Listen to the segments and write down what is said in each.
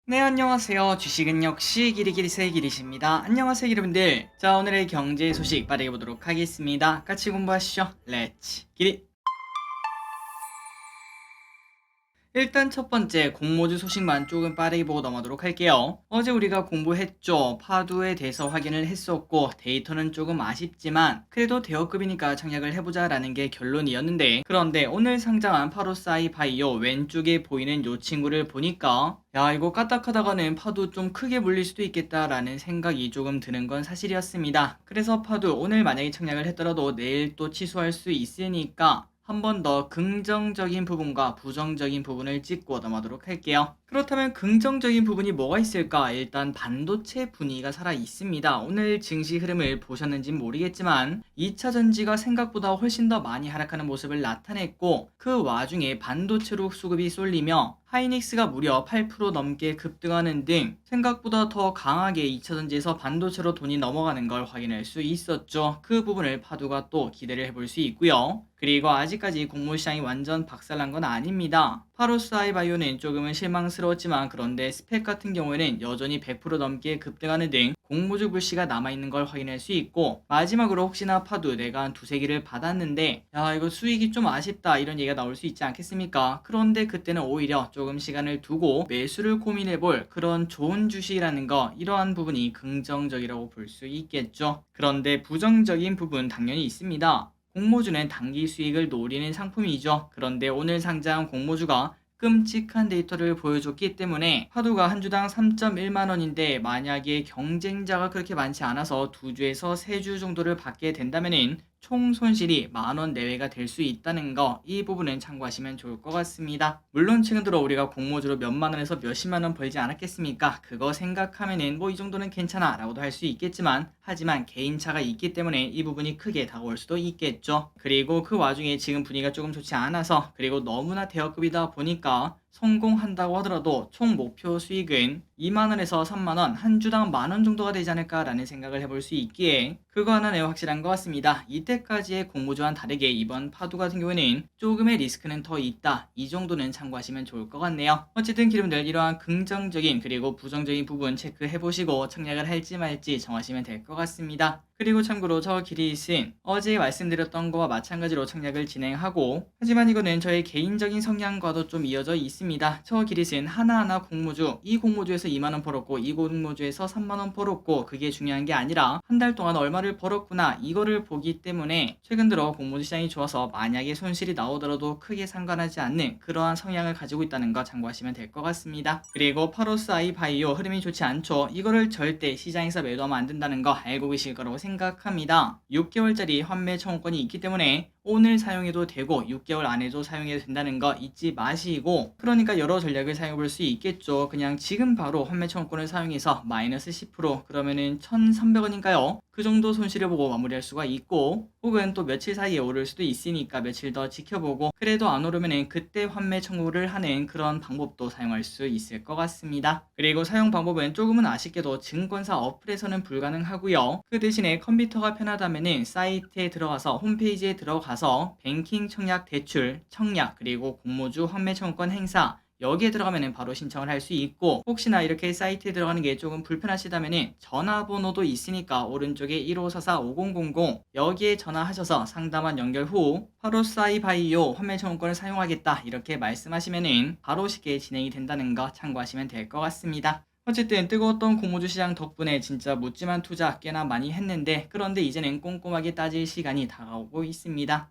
네, 안녕하세요. 주식은 역시 기리기리세 기리십니다. 안녕하세요, 여러분들. 자, 오늘의 경제 소식 빠르게 보도록 하겠습니다. 같이 공부하시죠. 렛츠 기리. 일단 첫 번째 공모주 소식만 조금 빠르게 보고 넘어가도록 할게요. 어제 우리가 공부했죠. 파두에 대해서 확인을 했었고 데이터는 조금 아쉽지만 그래도 대여급이니까 청약을 해보자 라는 게 결론이었는데, 그런데 오늘 상장한 파로사이 바이오 왼쪽에 보이는 요 친구를 보니까 야, 이거 까딱하다가는 파도 좀 크게 물릴 수도 있겠다라는 생각이 조금 드는 건 사실이었습니다. 그래서 파도 오늘 만약에 청약을 했더라도 내일 또 취소할 수 있으니까 한 번 더 긍정적인 부분과 부정적인 부분을 짚고 넘어가도록 할게요. 그렇다면 긍정적인 부분이 뭐가 있을까? 일단 반도체 분위기가 살아 있습니다. 오늘 증시 흐름을 보셨는지 모르겠지만 2차 전지가 생각보다 훨씬 더 많이 하락하는 모습을 나타냈고, 그 와중에 반도체로 수급이 쏠리며 하이닉스가 무려 8% 넘게 급등하는 등 생각보다 더 강하게 2차 전지에서 반도체로 돈이 넘어가는 걸 확인할 수 있었죠. 그 부분을 파두가 또 기대를 해볼 수 있고요. 그리고 아직까지 공모시장이 완전 박살난 건 아닙니다. 파로스아이바이오는 조금은 실망스러웠지만, 그런데 스펙 같은 경우에는 여전히 100% 넘게 급등하는 등 공모주 불씨가 남아있는 걸 확인할 수 있고, 마지막으로 혹시나 파도 내가 한 두세 개를 받았는데 야, 이거 수익이 좀 아쉽다 이런 얘기가 나올 수 있지 않겠습니까? 그런데 그때는 오히려 조금 시간을 두고 매수를 고민해볼 그런 좋은 주식이라는 거, 이러한 부분이 긍정적이라고 볼 수 있겠죠. 그런데 부정적인 부분 당연히 있습니다. 공모주는 단기 수익을 노리는 상품이죠. 그런데 오늘 상장 공모주가 끔찍한 데이터를 보여줬기 때문에 파도가 한 주당 3.1만원인데, 만약에 경쟁자가 그렇게 많지 않아서 두 주에서 세 주 정도를 받게 된다면은 총 손실이 만원 내외가 될 수 있다는 거, 이 부분은 참고하시면 좋을 것 같습니다. 물론 최근 들어 우리가 공모주로 몇만원에서 몇십만원 벌지 않았겠습니까? 그거 생각하면은 뭐 이 정도는 괜찮아 라고도 할 수 있겠지만, 하지만 개인차가 있기 때문에 이 부분이 크게 다가올 수도 있겠죠. 그리고 그 와중에 지금 분위기가 조금 좋지 않아서, 그리고 너무나 대여급이다 보니까 성공한다고 하더라도 총 목표 수익은 2만원에서 3만원, 한 주당 만원 정도가 되지 않을까라는 생각을 해볼 수 있기에 그거 하나는 확실한 것 같습니다. 이때까지의 공모주와는 다르게 이번 파도 같은 경우에는 조금의 리스크는 더 있다, 이 정도는 참고하시면 좋을 것 같네요. 어쨌든 여러분들 이러한 긍정적인 그리고 부정적인 부분 체크해보시고 청약을 할지 말지 정하시면 될 것 같습니다. 그리고 참고로 저 기릿은 어제 말씀드렸던 거와 마찬가지로 청약을 진행하고, 하지만 이거는 저의 개인적인 성향과도 좀 이어져 있습니다. 저 기릿은 하나하나 공모주, 이 공모주에서 2만원 벌었고 이 공모주에서 3만원 벌었고, 그게 중요한 게 아니라 한 달 동안 얼마를 벌었구나 이거를 보기 때문에, 최근 들어 공모주 시장이 좋아서 만약에 손실이 나오더라도 크게 상관하지 않는 그러한 성향을 가지고 있다는 거 참고하시면 될 것 같습니다. 그리고 파로스아이 바이오 흐름이 좋지 않죠. 이거를 절대 시장에서 매도하면 안 된다는 거 알고 계실 거라고 생각합니다. 6개월짜리 환매 청구권이 있기 때문에 오늘 사용해도 되고 6개월 안에도 사용해도 된다는 거 잊지 마시고, 그러니까 여러 전략을 사용해 볼 수 있겠죠. 그냥 지금 바로 환매 청구권을 사용해서 마이너스 10% 그러면은 1,300원인가요? 그 정도 손실을 보고 마무리할 수가 있고, 혹은 또 며칠 사이에 오를 수도 있으니까 며칠 더 지켜보고 그래도 안 오르면은 그때 환매 청구를 하는 그런 방법도 사용할 수 있을 것 같습니다. 그리고 사용 방법은 조금은 아쉽게도 증권사 어플에서는 불가능하고요. 그 대신에 컴퓨터가 편하다면은 사이트에 들어가서 홈페이지에 들어가서 뱅킹 청약 대출, 청약, 그리고 공모주 환매 청구권 행사, 여기에 들어가면 바로 신청을 할 수 있고, 혹시나 이렇게 사이트에 들어가는 게 조금 불편하시다면 전화번호도 있으니까 오른쪽에 1544-5000 여기에 전화하셔서 상담원 연결 후 파로사이바이오 환매 청구권을 사용하겠다 이렇게 말씀하시면 바로 쉽게 진행이 된다는 거 참고하시면 될 것 같습니다. 어쨌든 뜨거웠던 공모주 시장 덕분에 진짜 묻지만 투자 꽤나 많이 했는데, 그런데 이제는 꼼꼼하게 따질 시간이 다가오고 있습니다.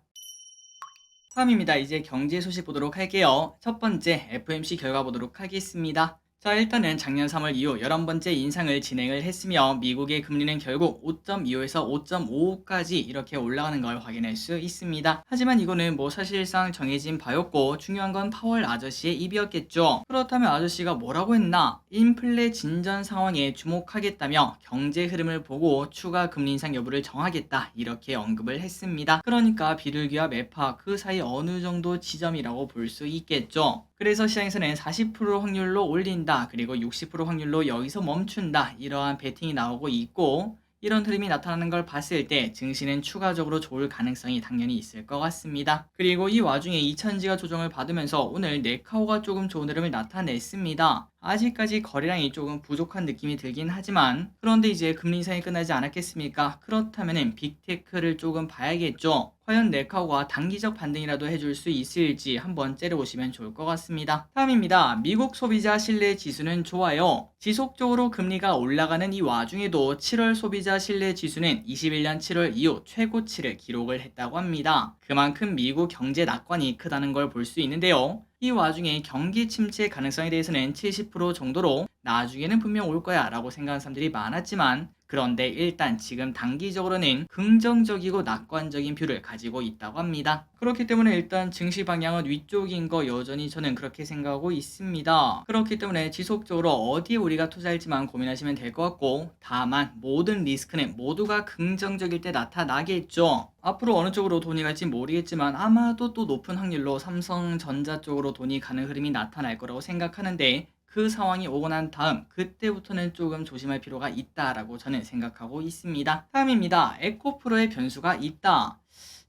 다음입니다. 이제 경제 소식 보도록 할게요. 첫 번째 FOMC 결과 보도록 하겠습니다. 자, 일단은 작년 3월 이후 11번째 인상을 진행을 했으며, 미국의 금리는 결국 5.25에서 5.55까지 이렇게 올라가는 걸 확인할 수 있습니다. 하지만 이거는 뭐 사실상 정해진 바였고, 중요한 건 파월 아저씨의 입이었겠죠. 그렇다면 아저씨가 뭐라고 했나? 인플레 진전 상황에 주목하겠다며 경제 흐름을 보고 추가 금리 인상 여부를 정하겠다 이렇게 언급을 했습니다. 그러니까 비둘기와 매파 그 사이 어느 정도 지점이라고 볼 수 있겠죠. 그래서 시장에서는 40% 확률로 올린다, 그리고 60% 확률로 여기서 멈춘다, 이러한 베팅이 나오고 있고, 이런 흐름이 나타나는 걸 봤을 때 증시는 추가적으로 좋을 가능성이 당연히 있을 것 같습니다. 그리고 이 와중에 2차전지가 조정을 받으면서 오늘 네카오가 조금 좋은 흐름을 나타냈습니다. 아직까지 거래량이 조금 부족한 느낌이 들긴 하지만 그런데 이제 금리 인상이 끝나지 않았겠습니까? 그렇다면은 빅테크를 조금 봐야겠죠. 과연 네카오가 단기적 반등이라도 해줄 수 있을지 한번 째려보시면 좋을 것 같습니다. 다음입니다. 미국 소비자 신뢰 지수는 좋아요. 지속적으로 금리가 올라가는 이 와중에도 7월 소비자 신뢰 지수는 21년 7월 이후 최고치를 기록을 했다고 합니다. 그만큼 미국 경제 낙관이 크다는 걸 볼 수 있는데요. 이 와중에 경기 침체 가능성에 대해서는 70% 정도로 나중에는 분명 올 거야 라고 생각하는 사람들이 많았지만 그런데 일단 지금 단기적으로는 긍정적이고 낙관적인 뷰를 가지고 있다고 합니다. 그렇기 때문에 일단 증시 방향은 위쪽인 거 여전히 저는 그렇게 생각하고 있습니다. 그렇기 때문에 지속적으로 어디에 우리가 투자할지만 고민하시면 될 것 같고 다만 모든 리스크는 모두가 긍정적일 때 나타나겠죠. 앞으로 어느 쪽으로 돈이 갈지 모르겠지만 아마도 또 높은 확률로 삼성전자 쪽으로 돈이 가는 흐름이 나타날 거라고 생각하는데 그 상황이 오고 난 다음 그때부터는 조금 조심할 필요가 있다라고 저는 생각하고 있습니다. 다음입니다. 에코프로의 변수가 있다.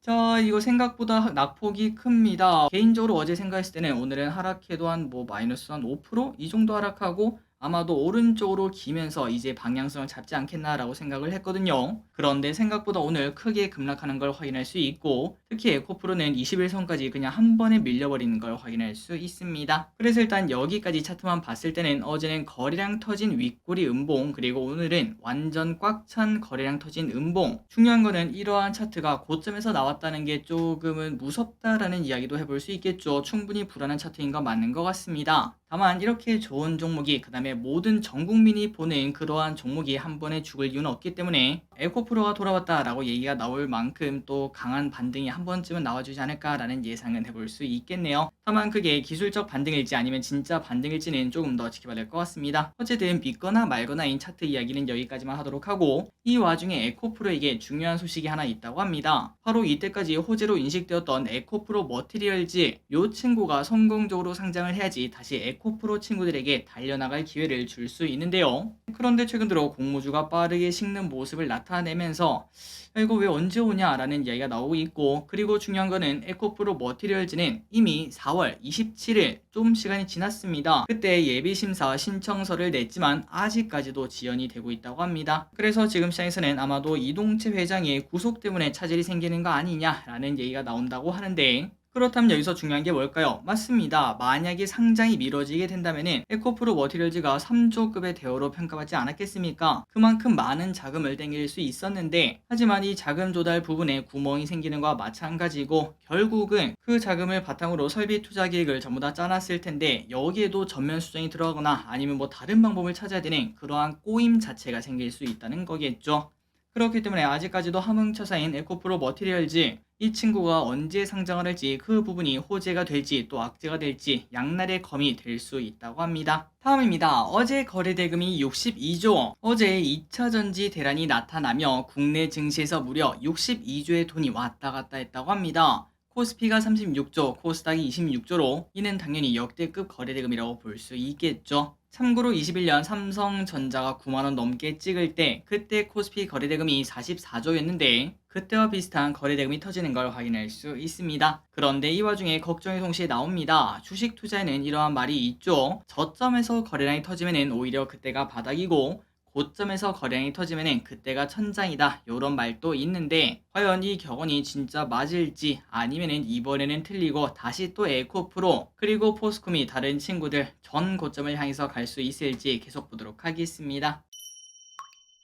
자, 이거 생각보다 낙폭이 큽니다. 개인적으로 어제 생각했을 때는 오늘은 하락해도 한 마이너스 한 5%? 이 정도 하락하고 아마도 오른쪽으로 기면서 이제 방향성을 잡지 않겠나라고 생각을 했거든요. 그런데 생각보다 오늘 크게 급락하는 걸 확인할 수 있고 특히 에코프로는 21선까지 그냥 한 번에 밀려버리는 걸 확인할 수 있습니다. 그래서 일단 여기까지 차트만 봤을 때는 어제는 거래량 터진 윗꼬리 음봉 그리고 오늘은 완전 꽉 찬 거래량 터진 음봉. 중요한 거는 이러한 차트가 고점에서 나왔다는 게 조금은 무섭다라는 이야기도 해볼 수 있겠죠. 충분히 불안한 차트인 건 맞는 것 같습니다. 다만 이렇게 좋은 종목이 그 다음에 모든 전 국민이 보는 그러한 종목이 한 번에 죽을 이유는 없기 때문에 에코프로가 돌아왔다라고 얘기가 나올 만큼 또 강한 반등이 한 번쯤은 나와주지 않을까라는 예상은 해볼 수 있겠네요. 다만 그게 기술적 반등일지 아니면 진짜 반등일지는 조금 더 지켜봐야 될 것 같습니다. 어쨌든 믿거나 말거나인 차트 이야기는 여기까지만 하도록 하고 이 와중에 에코프로에게 중요한 소식이 하나 있다고 합니다. 바로 이때까지 호재로 인식되었던 에코프로 머티리얼즈 요 친구가 성공적으로 상장을 해야지 다시 에코프로 친구들에게 달려나갈 기회를 줄 수 있는데요. 그런데 최근 들어 공모주가 빠르게 식는 모습을 나타내면서 이거 왜 언제 오냐라는 이야기가 나오고 있고 그리고 중요한 거는 에코프로 머티리얼즈는 이미 4월 27일 좀 시간이 지났습니다. 그때 예비심사 신청서를 냈지만 아직까지도 지연이 되고 있다고 합니다. 그래서 지금 시장에서는 아마도 이동채 회장의 구속 때문에 차질이 생기는 거 아니냐라는 얘기가 나온다고 하는데 그렇다면 여기서 중요한 게 뭘까요? 맞습니다. 만약에 상장이 미뤄지게 된다면 에코프로 머티리얼즈가 3조급의 대우로 평가받지 않았겠습니까? 그만큼 많은 자금을 땡길 수 있었는데 하지만 이 자금 조달 부분에 구멍이 생기는 것과 마찬가지고 결국은 그 자금을 바탕으로 설비 투자 계획을 전부 다 짜놨을 텐데 여기에도 전면 수정이 들어가거나 아니면 다른 방법을 찾아야 되는 그러한 꼬임 자체가 생길 수 있다는 거겠죠. 그렇기 때문에 아직까지도 함흥차사인 에코프로 머티리얼즈 이 친구가 언제 상장을 할지 그 부분이 호재가 될지 또 악재가 될지 양날의 검이 될 수 있다고 합니다. 다음입니다. 어제 거래대금이 62조. 어제 2차전지 대란이 나타나며 국내 증시에서 무려 62조의 돈이 왔다 갔다 했다고 합니다. 코스피가 36조, 코스닥이 26조로 이는 당연히 역대급 거래대금이라고 볼 수 있겠죠. 참고로 21년 삼성전자가 9만원 넘게 찍을 때 그때 코스피 거래대금이 44조였는데 그때와 비슷한 거래대금이 터지는 걸 확인할 수 있습니다. 그런데 이 와중에 걱정이 동시에 나옵니다. 주식 투자에는 이러한 말이 있죠. 저점에서 거래량이 터지면 오히려 그때가 바닥이고 고점에서 거래량이 터지면 그때가 천장이다 요런 말도 있는데 과연 이 격언이 진짜 맞을지 아니면 이번에는 틀리고 다시 또 에코프로 그리고 포스콤이 다른 친구들 전 고점을 향해서 갈 수 있을지 계속 보도록 하겠습니다.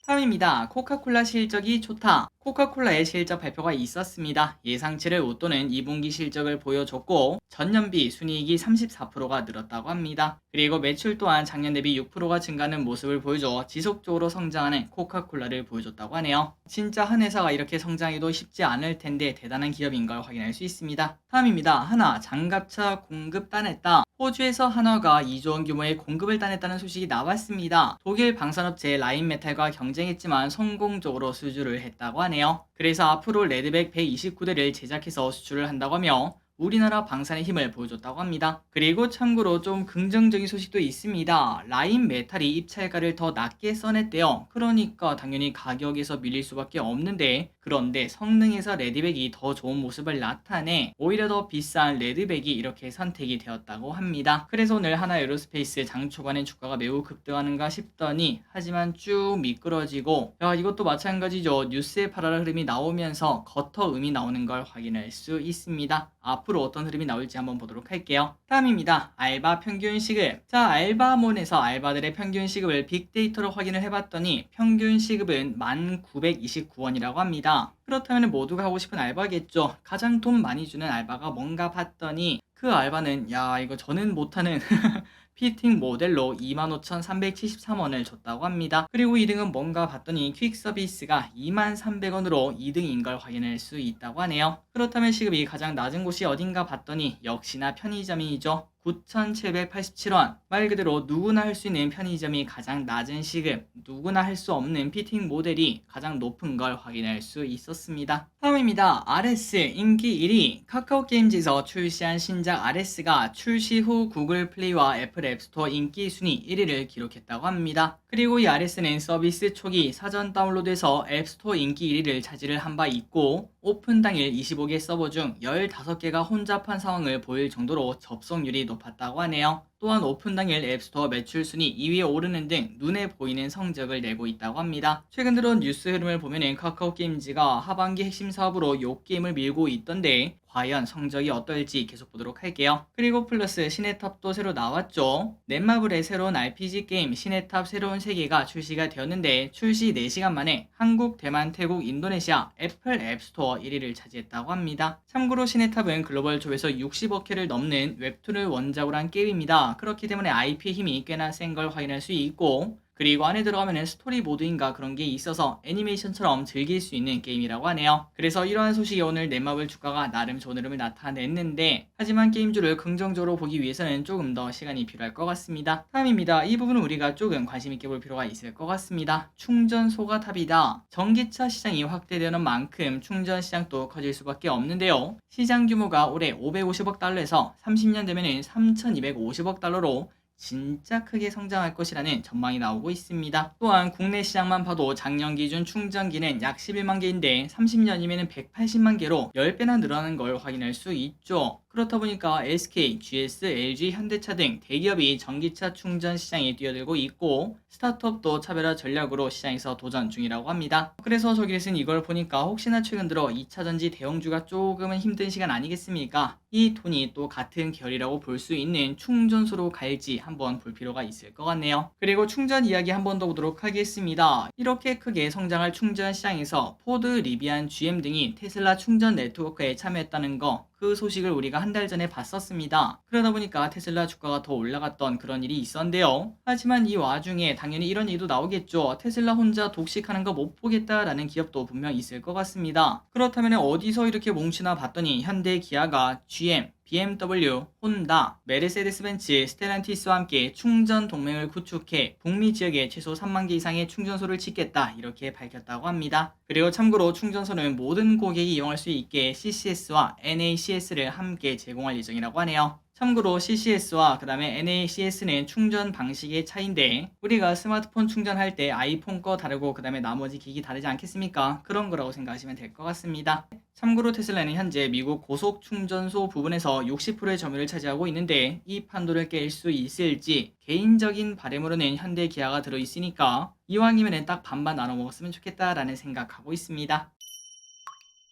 다음입니다. 코카콜라 실적이 좋다. 코카콜라의 실적 발표가 있었습니다. 예상치를 웃도는 2분기 실적을 보여줬고 전년비 순이익이 34%가 늘었다고 합니다. 그리고 매출 또한 작년 대비 6%가 증가하는 모습을 보여줘 지속적으로 성장하는 코카콜라를 보여줬다고 하네요. 진짜 한 회사가 이렇게 성장해도 쉽지 않을 텐데 대단한 기업인 걸 확인할 수 있습니다. 다음입니다. 한화 장갑차 공급 따냈다. 호주에서 한화가 2조 원 규모의 공급을 따냈다는 소식이 나왔습니다. 독일 방산업체 라인메탈과 경쟁했지만 성공적으로 수주를 했다고 하네요. 그래서 앞으로 레드백 129대를 제작해서 수출을 한다고 하며 우리나라 방산의 힘을 보여줬다고 합니다. 그리고 참고로 좀 긍정적인 소식도 있습니다. 라인 메탈이 입찰가를 더 낮게 써냈대요. 그러니까 당연히 가격에서 밀릴 수밖에 없는데, 그런데 성능에서 레드백이 더 좋은 모습을 나타내 오히려 더 비싼 레드백이 이렇게 선택이 되었다고 합니다. 그래서 오늘 하나 에어로스페이스 장 초반에 주가가 매우 급등하는가 싶더니 하지만 쭉 미끄러지고, 야 이것도 마찬가지죠. 뉴스에 팔아라 흐름이 나오면서 거터음이 나오는 걸 확인할 수 있습니다. 앞으로 어떤 흐름이 나올지 한번 보도록 할게요. 다음입니다. 알바 평균 시급. 자, 알바몬에서 알바들의 평균 시급을 빅데이터로 확인을 해봤더니 평균 시급은 1929원이라고 합니다. 그렇다면 모두가 하고 싶은 알바겠죠. 가장 돈 많이 주는 알바가 뭔가 봤더니 그 알바는 야 이거 저는 못하는 피팅 모델로 25,373원을 줬다고 합니다. 그리고 2등은 뭔가 봤더니 퀵 서비스가 23,300원으로 2등인 걸 확인할 수 있다고 하네요. 그렇다면 시급이 가장 낮은 곳이 어딘가 봤더니 역시나 편의점이죠. 9,787원. 말 그대로 누구나 할 수 있는 편의점이 가장 낮은 시급, 누구나 할 수 없는 피팅 모델이 가장 높은 걸 확인할 수 있었습니다. 다음입니다. RS 인기 1위. 카카오게임즈에서 출시한 신작 RS가 출시 후 구글 플레이와 애플 앱스토어 인기 순위 1위를 기록했다고 합니다. 그리고 이 RS는 서비스 초기 사전 다운로드에서 앱스토어 인기 1위를 차지를 한 바 있고, 오픈 당일 25개 서버 중 15개가 혼잡한 상황을 보일 정도로 접속률이 높았다고 하네요. 또한 오픈 당일 앱스토어 매출 순위 2위에 오르는 등 눈에 보이는 성적을 내고 있다고 합니다. 최근 들어 뉴스 흐름을 보면 카카오게임즈가 하반기 핵심 사업으로 요 게임을 밀고 있던데 과연 성적이 어떨지 계속 보도록 할게요. 그리고 플러스 시네탑도 새로 나왔죠. 넷마블의 새로운 RPG 게임 시네탑 새로운 세계가 출시가 되었는데 출시 4시간 만에 한국, 대만, 태국, 인도네시아 애플 앱스토어 1위를 차지했다고 합니다. 참고로 시네탑은 글로벌 조회수 60억 회를 넘는 웹툰을 원작으로 한 게임입니다. 그렇기 때문에 IP의 힘이 꽤나 센 걸 확인할 수 있고, 그리고 안에 들어가면 스토리 모드인가 그런 게 있어서 애니메이션처럼 즐길 수 있는 게임이라고 하네요. 그래서 이러한 소식이 오늘 넷마블 주가가 나름 좋은 흐름을 나타냈는데, 하지만 게임주를 긍정적으로 보기 위해서는 조금 더 시간이 필요할 것 같습니다. 다음입니다. 이 부분은 우리가 조금 관심 있게 볼 필요가 있을 것 같습니다. 충전소가 답이다. 전기차 시장이 확대되는 만큼 충전 시장도 커질 수밖에 없는데요. 시장 규모가 올해 550억 달러에서 30년 되면 3,250억 달러로 진짜 크게 성장할 것이라는 전망이 나오고 있습니다. 또한 국내 시장만 봐도 작년 기준 충전기는 약 11만 개인데 30년이면 180만 개로 10배나 늘어나는 걸 확인할 수 있죠. 그렇다 보니까 SK, GS, LG, 현대차 등 대기업이 전기차 충전 시장에 뛰어들고 있고, 스타트업도 차별화 전략으로 시장에서 도전 중이라고 합니다. 그래서 저기에서는 이걸 보니까 혹시나 최근 들어 2차전지 대형주가 조금은 힘든 시간 아니겠습니까? 이 돈이 또 같은 결이라고 볼 수 있는 충전소로 갈지 한번 볼 필요가 있을 것 같네요. 그리고 충전 이야기 한 번 더 보도록 하겠습니다. 이렇게 크게 성장할 충전 시장에서 포드, 리비안, GM 등이 테슬라 충전 네트워크에 참여했다는 거, 그 소식을 우리가 한 달 전에 봤었습니다. 그러다 보니까 테슬라 주가가 더 올라갔던 그런 일이 있었는데요. 하지만 이 와중에 당연히 이런 일도 나오겠죠. 테슬라 혼자 독식하는 거 못 보겠다라는 기업도 분명 있을 것 같습니다. 그렇다면 어디서 이렇게 뭉치나 봤더니 현대, 기아가 GM, BMW, 혼다, 메르세데스벤츠, 스텔란티스와 함께 충전 동맹을 구축해 북미 지역에 최소 3만 개 이상의 충전소를 짓겠다 이렇게 밝혔다고 합니다. 그리고 참고로 충전소는 모든 고객이 이용할 수 있게 CCS와 NACS를 함께 제공할 예정이라고 하네요. 참고로 CCS와 그 다음에 NACS는 충전 방식의 차이인데, 우리가 스마트폰 충전할 때 아이폰 거 다르고 그 다음에 나머지 기기 다르지 않겠습니까? 그런 거라고 생각하시면 될 것 같습니다. 참고로 테슬라는 현재 미국 고속 충전소 부분에서 60%의 점유율을 차지하고 있는데, 이 판도를 깰 수 있을지 개인적인 바람으로는 현대, 기아가 들어있으니까 이왕이면 딱 반반 나눠 먹었으면 좋겠다라는 생각하고 있습니다.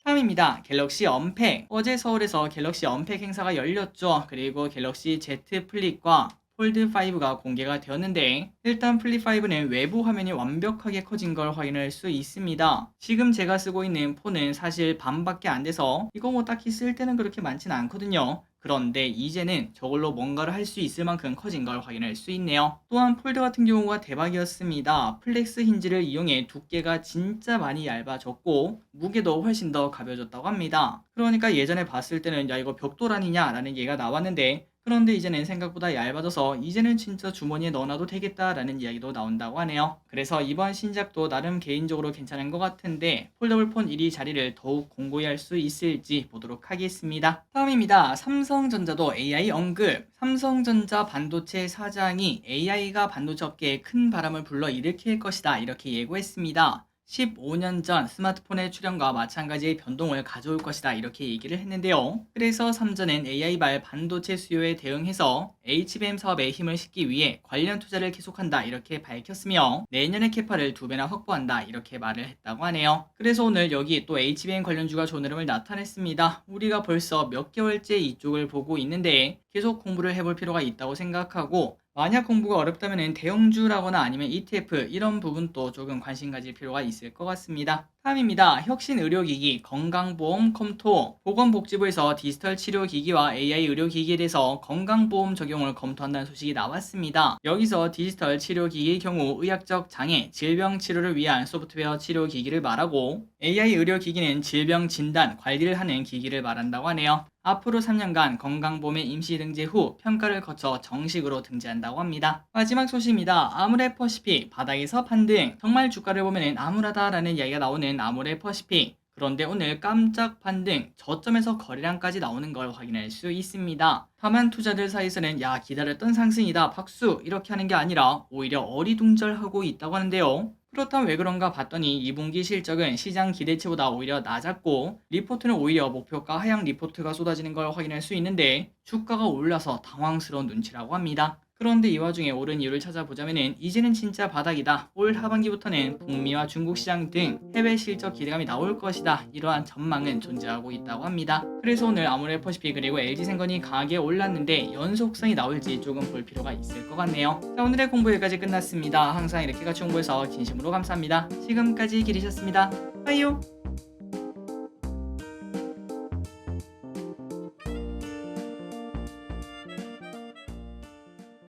다음입니다. 갤럭시 언팩. 어제 서울에서 갤럭시 언팩 행사가 열렸죠. 그리고 갤럭시 Z 플립과 폴드5가 공개가 되었는데, 일단 플립5는 외부 화면이 완벽하게 커진 걸 확인할 수 있습니다. 지금 제가 쓰고 있는 폰은 사실 반밖에 안 돼서 이거 뭐 딱히 쓸 때는 그렇게 많지는 않거든요. 그런데 이제는 저걸로 뭔가를 할 수 있을 만큼 커진 걸 확인할 수 있네요. 또한 폴드 같은 경우가 대박이었습니다. 플렉스 힌지를 이용해 두께가 진짜 많이 얇아졌고 무게도 훨씬 더 가벼워졌다고 합니다. 그러니까 예전에 봤을 때는 야 이거 벽돌 아니냐 라는 얘기가 나왔는데, 그런데 이제는 생각보다 얇아져서 이제는 진짜 주머니에 넣어놔도 되겠다라는 이야기도 나온다고 하네요. 그래서 이번 신작도 나름 개인적으로 괜찮은 것 같은데 폴더블 폰 1위 자리를 더욱 공고히 할 수 있을지 보도록 하겠습니다. 다음입니다. 삼성전자도 AI 언급. 삼성전자 반도체 사장이 AI가 반도체 업계에 큰 바람을 불러일으킬 것이다 이렇게 예고했습니다. 15년 전 스마트폰의 출현과 마찬가지의 변동을 가져올 것이다 이렇게 얘기를 했는데요. 그래서 삼전은 AI발 반도체 수요에 대응해서 HBM 사업에 힘을 싣기 위해 관련 투자를 계속한다 이렇게 밝혔으며 내년에 캐파를 2배나 확보한다 이렇게 말을 했다고 하네요. 그래서 오늘 여기 또 HBM 관련주가 좋은 흐름을 나타냈습니다. 우리가 벌써 몇 개월째 이쪽을 보고 있는데 계속 공부를 해볼 필요가 있다고 생각하고 만약 공부가 어렵다면 대형주라거나 아니면 ETF 이런 부분도 조금 관심 가질 필요가 있을 것 같습니다. 다음입니다. 혁신의료기기, 건강보험 검토. 보건복지부에서 디지털 치료기기와 AI 의료기기에 대해서 건강보험 적용을 검토한다는 소식이 나왔습니다. 여기서 디지털 치료기기의 경우 의학적 장애, 질병 치료를 위한 소프트웨어 치료기기를 말하고 AI 의료기기는 질병 진단, 관리를 하는 기기를 말한다고 하네요. 앞으로 3년간 건강보험의 임시 등재 후 평가를 거쳐 정식으로 등재한다고 합니다. 마지막 소식입니다. 아모레퍼시픽 바닥에서 반등. 정말 주가를 보면 암울하다라는 이야기가 나오는 아모레퍼시픽. 그런데 오늘 깜짝 반등, 저점에서 거래량까지 나오는 걸 확인할 수 있습니다. 다만 투자들 사이에서는 야 기다렸던 상승이다 박수 이렇게 하는 게 아니라 오히려 어리둥절하고 있다고 하는데요. 그렇다면 왜 그런가 봤더니 2분기 실적은 시장 기대치보다 오히려 낮았고 리포트는 오히려 목표가 하향 리포트가 쏟아지는 걸 확인할 수 있는데 주가가 올라서 당황스러운 눈치라고 합니다. 그런데 이 와중에 오른 이유를 찾아보자면 이제는 진짜 바닥이다. 올 하반기부터는 북미와 중국 시장 등 해외 실적 기대감이 나올 것이다. 이러한 전망은 존재하고 있다고 합니다. 그래서 오늘 아모레퍼시픽 그리고 LG생건이 강하게 올랐는데 연속성이 나올지 조금 볼 필요가 있을 것 같네요. 자, 오늘의 공부 여기까지 끝났습니다. 항상 이렇게 같이 공부해서 진심으로 감사합니다. 지금까지 기리셨습니다. 빠이요.